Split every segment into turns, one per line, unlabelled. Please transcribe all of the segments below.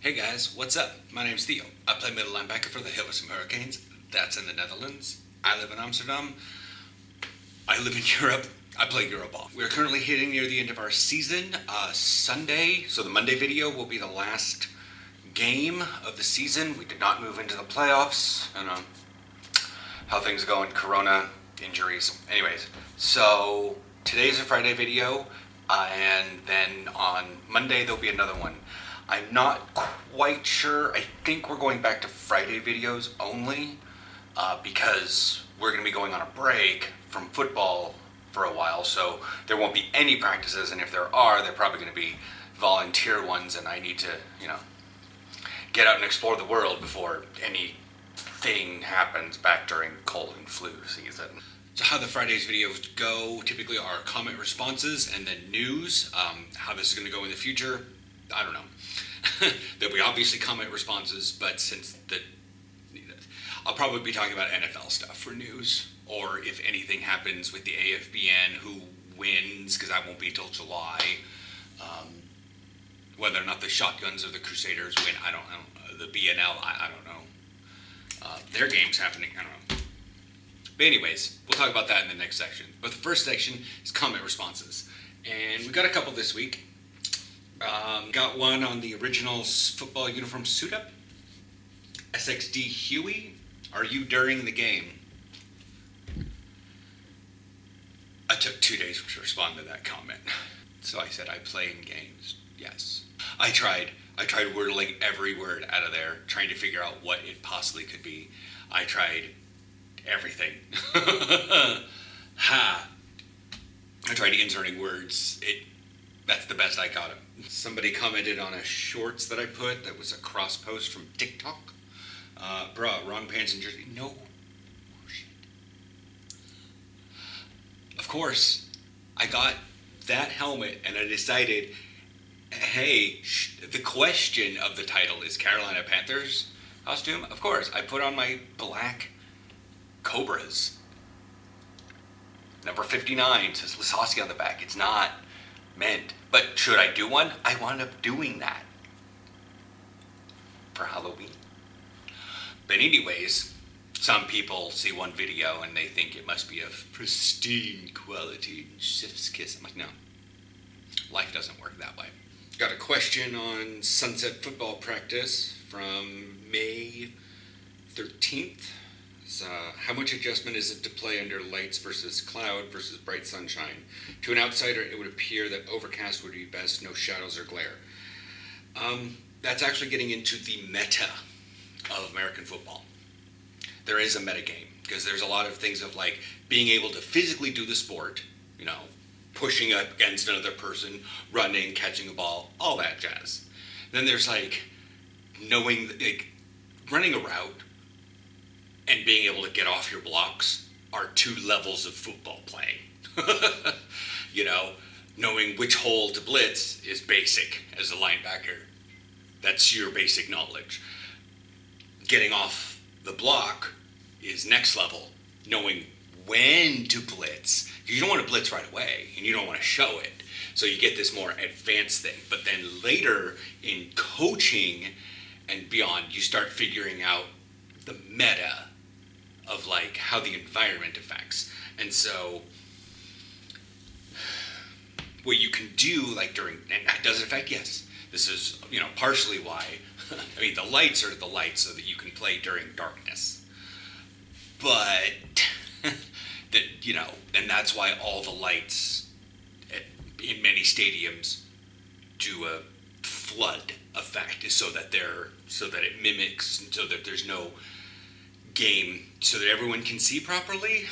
Hey guys, what's up? My name's Theo. I play middle linebacker for the Hilversum Hurricanes. That's in the Netherlands. I live in Amsterdam. I live in Europe. I play Euroball. We're currently hitting near the end of our season. Sunday, so the Monday video will be the last game of the season. We did not move into the playoffs. I don't know how things are going, corona, injuries. Anyways, so today's a Friday video, and then on Monday there'll be another one. I'm not quite sure. I think we're going back to Friday videos only because we're going to be going on a break from football for a while, so there won't be any practices, and if there are, they're probably going to be volunteer ones, and I need to, get out and explore the world before anything happens back during cold and flu season. So how the Fridays videos go typically are comment responses and then news. How this is going to go in the future, I don't know. There'll be obviously comment responses, but I'll probably be talking about NFL stuff for news, or if anything happens with the AFBN, who wins, because that won't be till July. Whether or not the Shotguns or the Crusaders win, I don't know. The BNL, I don't know. Their game's happening, I don't know. But anyways, we'll talk about that in the next section. But the first section is comment responses. And we got a couple this week. Got one on the original football uniform suit-up. SXD Huey, are you during the game? I took 2 days to respond to that comment. So I said I play in games. Yes. I tried wordling every word out of there, trying to figure out what it possibly could be. I tried everything. I tried inserting words. That's the best I got. Somebody commented on a shorts that I put that was a cross post from TikTok. Bruh, wrong pants and jersey. No. Oh, shit. Of course, I got that helmet and I decided, hey, the question of the title is Carolina Panthers costume. Of course, I put on my black Cobras. Number 59 says Lasossi on the back. It's not meant. But should I do one? I wound up doing that for Halloween. But anyways, some people see one video and they think it must be of pristine quality, chef's kiss. I'm like, no. Life doesn't work that way. Got a question on sunset football practice from May 13th. How much adjustment is it to play under lights versus cloud versus bright sunshine? To an outsider, it would appear that overcast would be best, no shadows or glare. That's actually getting into the meta of American football. There is a meta game, because there's a lot of things of like being able to physically do the sport, pushing up against another person, running, catching a ball, all that jazz. Then there's like knowing, running a route and being able to get off your blocks are 2 levels of football play. Knowing which hole to blitz is basic as a linebacker. That's your basic knowledge. Getting off the block is next level. Knowing when to blitz. You don't want to blitz right away, and you don't want to show it. So you get this more advanced thing. But then later in coaching and beyond, you start figuring out the meta of like how the environment affects. And so what you can do like during, and does it affect? Yes. This is, partially why, the lights are the lights so that you can play during darkness. But, and that's why all the lights in many stadiums do a flood effect, is so that it mimics, so that there's no game, so that everyone can see properly,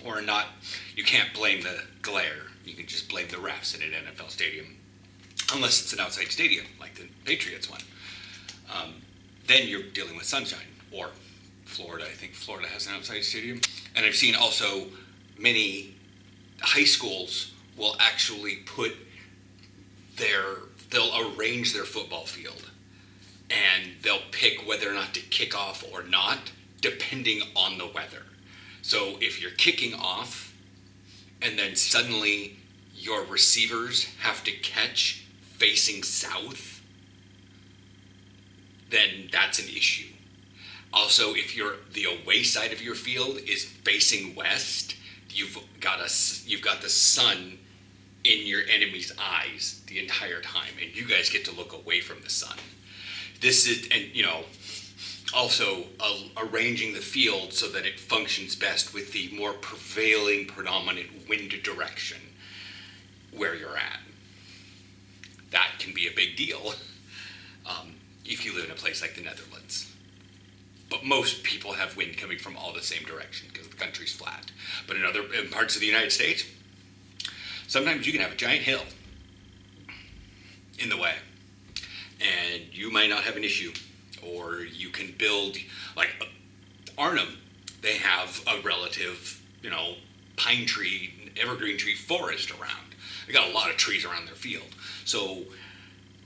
or not. You can't blame the glare. You can just blame the refs in an NFL stadium, unless it's an outside stadium like the Patriots one. Then you're dealing with sunshine, or Florida. I think Florida has an outside stadium. And I've seen also many high schools will actually they'll arrange their football field, and they'll pick whether or not to kick off or not, depending on the weather. So if you're kicking off, and then suddenly your receivers have to catch facing south, then that's an issue. Also, if the away side of your field is facing west, you've got the sun in your enemy's eyes the entire time, and you guys get to look away from the sun. This is, and also arranging the field so that it functions best with the more prevailing, predominant wind direction where you're at. That can be a big deal if you live in a place like the Netherlands. But most people have wind coming from all the same direction because the country's flat. But in parts of the United States, sometimes you can have a giant hill in the way, and you might not have an issue. Or you can build, like Arnhem, they have a relative, pine tree, evergreen tree forest around. They got a lot of trees around their field. So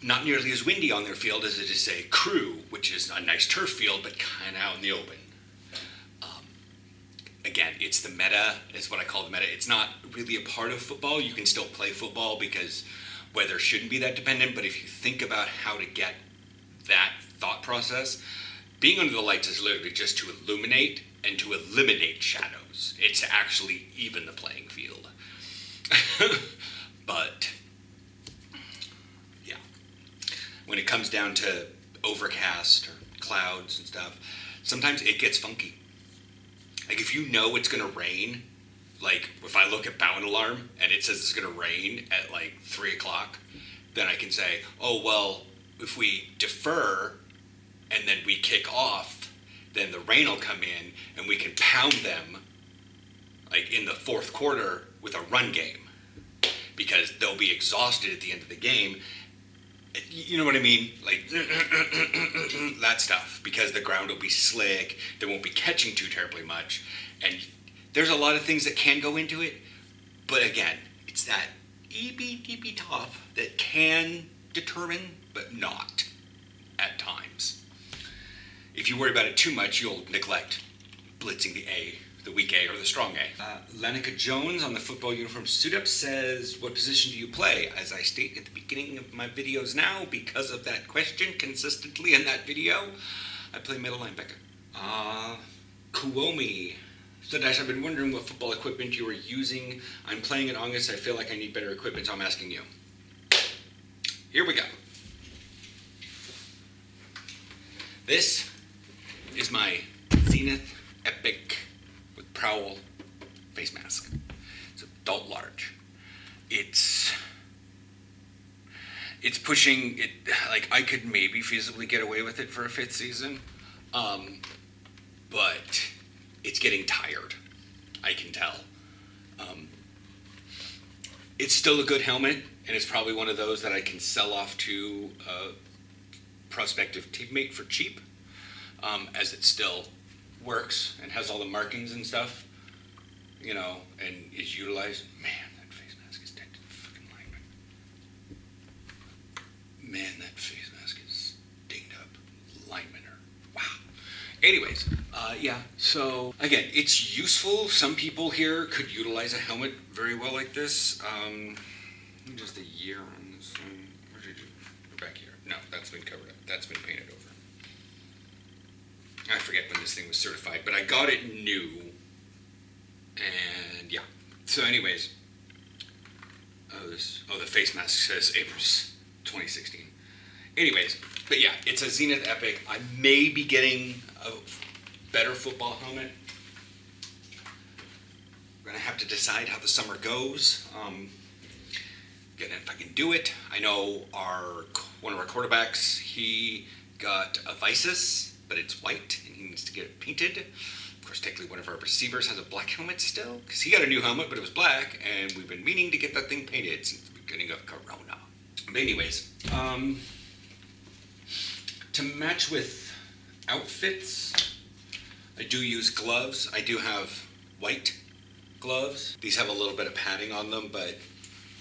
not nearly as windy on their field as it is, say, Crewe, which is a nice turf field, but kind of out in the open. Again, it's the meta, is what I call the meta. It's not really a part of football. You can still play football because weather shouldn't be that dependent, but if you think about how to get that thought process, being under the lights is literally just to illuminate and to eliminate shadows. It's to actually even the playing field. But yeah, when it comes down to overcast or clouds and stuff, sometimes it gets funky. Like if you know it's gonna rain, like if I look at Bound Alarm and it says it's gonna rain at like 3 o'clock, then I can say, oh well, if we defer and then we kick off, then the rain will come in and we can pound them like in the fourth quarter with a run game because they'll be exhausted at the end of the game. You know what I mean? Like that stuff, because the ground will be slick, they won't be catching too terribly much, and there's a lot of things that can go into it, but again, it's that EB top that can determine, but not at times. If you worry about it too much, you'll neglect blitzing the weak A or the strong A. Lanika Jones on the football uniform suit-up says, what position do you play? As I state at the beginning of my videos now, because of that question consistently in that video, I play middle linebacker. Kuomi said, Dash, I've been wondering what football equipment you were using. I'm playing in August. I feel like I need better equipment, so I'm asking you. Here we go. This is my Zenith Epic with Prowl face mask. It's adult large. It's pushing it, like I could maybe feasibly get away with it for a 5th season, but it's getting tired. I can tell. It's still a good helmet, and it's probably one of those that I can sell off to a prospective teammate for cheap, as it still works and has all the markings and stuff, and is utilized. Man, that face mask is dead to the fucking lineman. Man, that face mask is dinged up. Lineman. Wow. Anyways, yeah, so again, it's useful. Some people here could utilize a helmet very well like this. Just the year on this one. What did I do? Go back here. No, that's been covered up. That's been painted over. I forget when this thing was certified, but I got it new. And yeah. So anyways, the face mask says April 2016. Anyways, but yeah, it's a Zenith Epic. I may be getting a better football helmet. We're gonna have to decide how the summer goes. Again, if I can do it. I know one of our quarterbacks, he got a Visus, but it's white, and he needs to get it painted. Of course, technically one of our receivers has a black helmet still, because he got a new helmet, but it was black, and we've been meaning to get that thing painted since the beginning of Corona. But anyways, to match with outfits, I do use gloves. I do have white gloves. These have a little bit of padding on them, but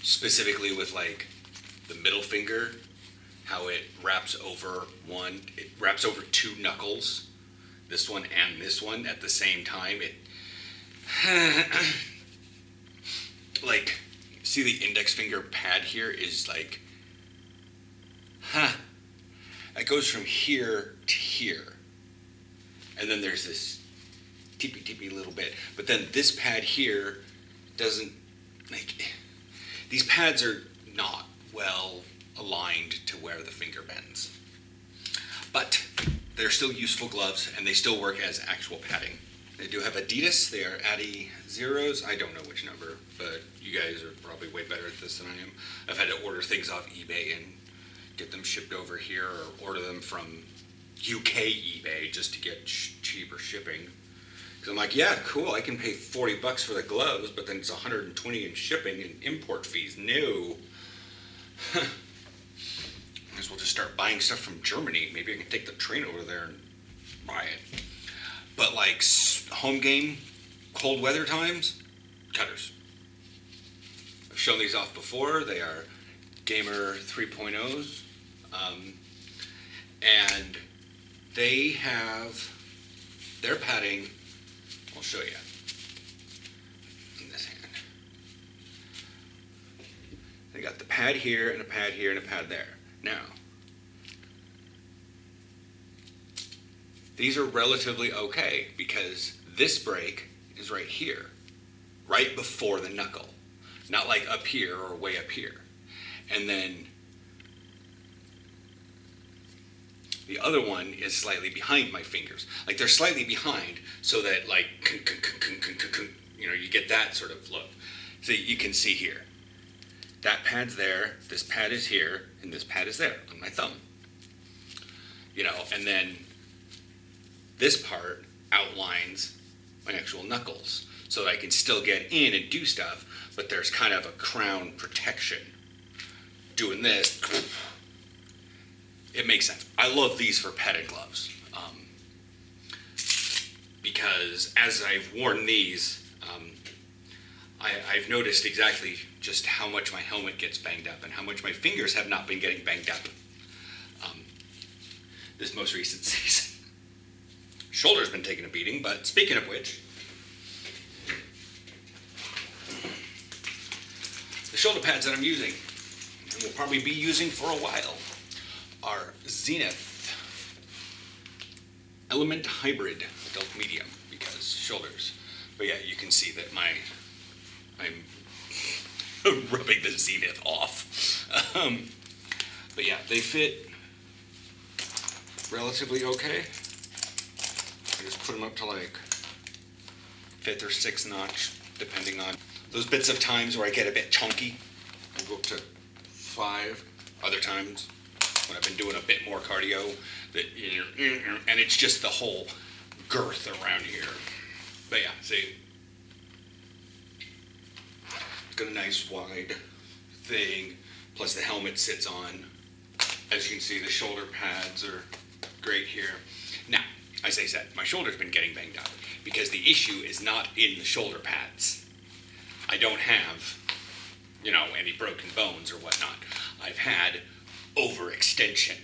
specifically with like the middle finger, how it wraps over two knuckles, this one and this one at the same time. It like, see the index finger pad here is like, It goes from here to here. And then there's this teepy little bit. But then this pad here doesn't, like, these pads are not well aligned to where the finger bends. But they're still useful gloves, and they still work as actual padding. They do have Adidas. They are Adi Zeros. I don't know which number, but you guys are probably way better at this than I am. I've had to order things off eBay and get them shipped over here, or order them from UK eBay just to get cheaper shipping. Because I'm like, yeah, cool, I can pay $40 for the gloves, but then it's $120 in shipping and import fees. No. I guess we'll just start buying stuff from Germany. Maybe I can take the train over there and buy it. But like home game, cold weather times, cutters. I've shown these off before. They are Gamer 3.0s. And they have their padding, I'll show you in this hand. They got the pad here and a pad here and a pad there. Now, these are relatively okay because this break is right here, right before the knuckle, not like up here or way up here. And then the other one is slightly behind my fingers. Like they're slightly behind so that like, you know, you get that sort of look. So you can see here, that pad's there, this pad is here, and this pad is there on my thumb. You know, and then this part outlines my actual knuckles so that I can still get in and do stuff, but there's kind of a crown protection. Doing this, it makes sense. I love these for padded gloves because as I've worn these, I've noticed exactly just how much my helmet gets banged up and how much my fingers have not been getting banged up this most recent season. Shoulder's been taking a beating, but speaking of which, the shoulder pads that I'm using and will probably be using for a while are Zenith Element Hybrid Adult Medium because shoulders. But yeah, you can see that I'm rubbing the Zenith off. But yeah, they fit relatively okay. I just put them up to like 5th or 6th notch, depending on those bits of times where I get a bit chunky. I'll go up to 5. Other times when I've been doing a bit more cardio, and it's just the whole girth around here. But yeah, see, it's got a nice wide thing, plus the helmet sits on. As you can see, the shoulder pads are great here. Now, as I said, my shoulder's been getting banged up because the issue is not in the shoulder pads. I don't have, you know, any broken bones or whatnot. I've had overextension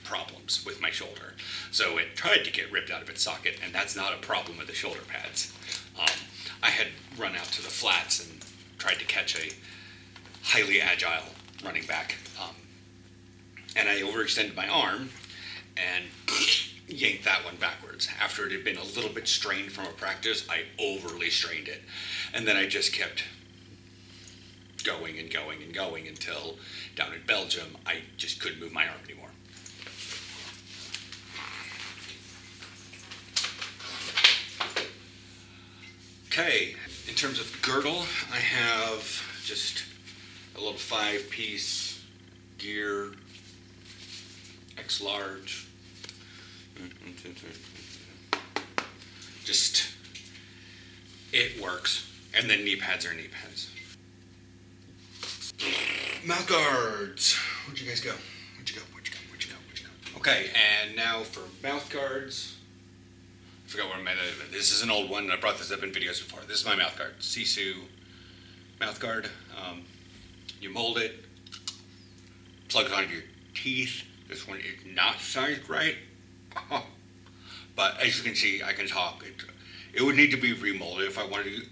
problems with my shoulder. So it tried to get ripped out of its socket, and that's not a problem with the shoulder pads. I had run out to the flats and tried to catch a highly agile running back. And I overextended my arm and yanked that one backwards. After it had been a little bit strained from a practice, I overly strained it. And then I just kept going and going and going until down in Belgium, I just couldn't move my arm anymore. Okay, in terms of girdle, I have just a little 5-piece gear, X large. Just, it works. And then knee pads are knee pads. Mouth guards. Where'd you guys go? Where'd you go? Okay, and now for mouth guards. I forgot what I meant. This is an old one. I brought this up in videos before. This is my mouth guard. SISU mouth guard. You mold it. Plug it onto your teeth. This one is not sized right. But as you can see, I can talk. It would need to be remolded if I wanted to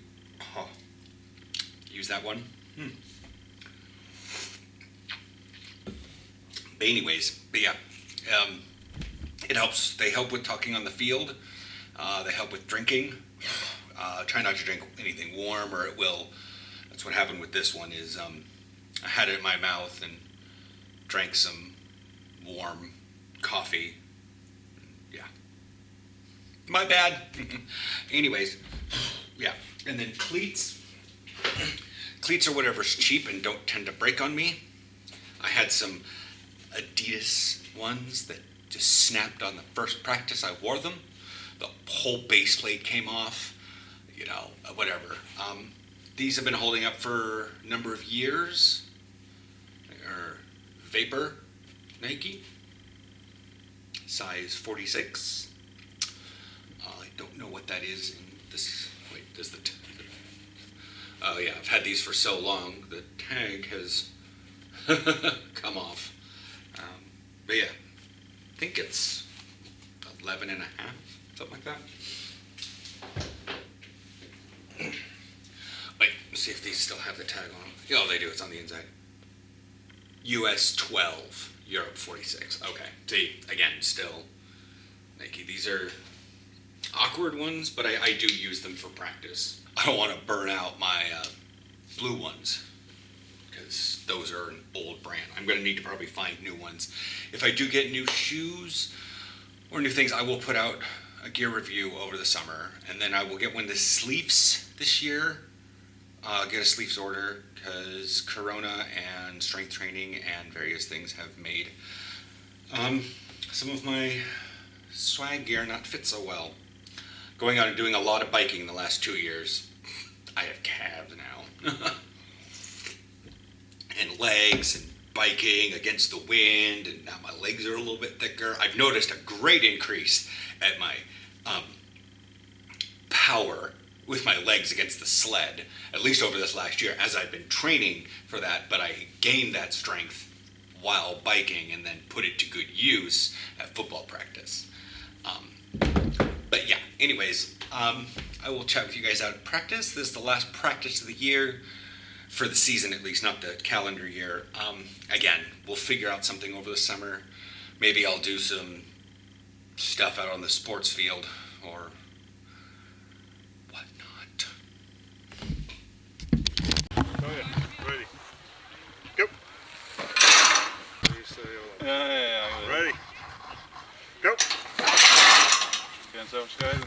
use that one. But anyways, yeah, It helps. They help with talking on the field. They help with drinking. Try not to drink anything warm, or it will. That's what happened with this one. Is I had it in my mouth and drank some warm coffee. Yeah, my bad. Anyways, yeah. And then cleats. Cleats are whatever's cheap and don't tend to break on me. I had some Adidas ones that just snapped on the first practice I wore them. The whole base plate came off, whatever. These have been holding up for a number of years. They're Vapor Nike, size 46. I don't know what that is in this. Wait, does oh yeah, I've had these for so long, the tag has come off. But yeah, I think it's 11 and a half, something like that. Wait, let's see if these still have the tag on them. Oh, they do, it's on the inside. US 12, Europe 46. Okay, see, again, still Nike. These are awkward ones, but I do use them for practice. I don't want to burn out my blue ones, because those are an old brand. I'm going to need to probably find new ones. If I do get new shoes or new things, I will put out a gear review over the summer, and then I will get one of the sleeves this year. Get a sleeves order, because Corona and strength training and various things have made some of my swag gear not fit so well. Going out and doing a lot of biking in the last 2 years. I have calves now. And legs, and biking against the wind, and now my legs are a little bit thicker. I've noticed a great increase at my power with my legs against the sled, at least over this last year, as I've been training for that, but I gained that strength while biking and then put it to good use at football practice. But yeah, anyways, I will chat with you guys out at practice. This is the last practice of the year, for the season at least, not the calendar year. Again, we'll figure out something over the summer. Maybe I'll do some stuff out on the sports field or whatnot.
Oh yeah, ready. Go.
Ja.
Ready. Go.
Ganz aufschreiben,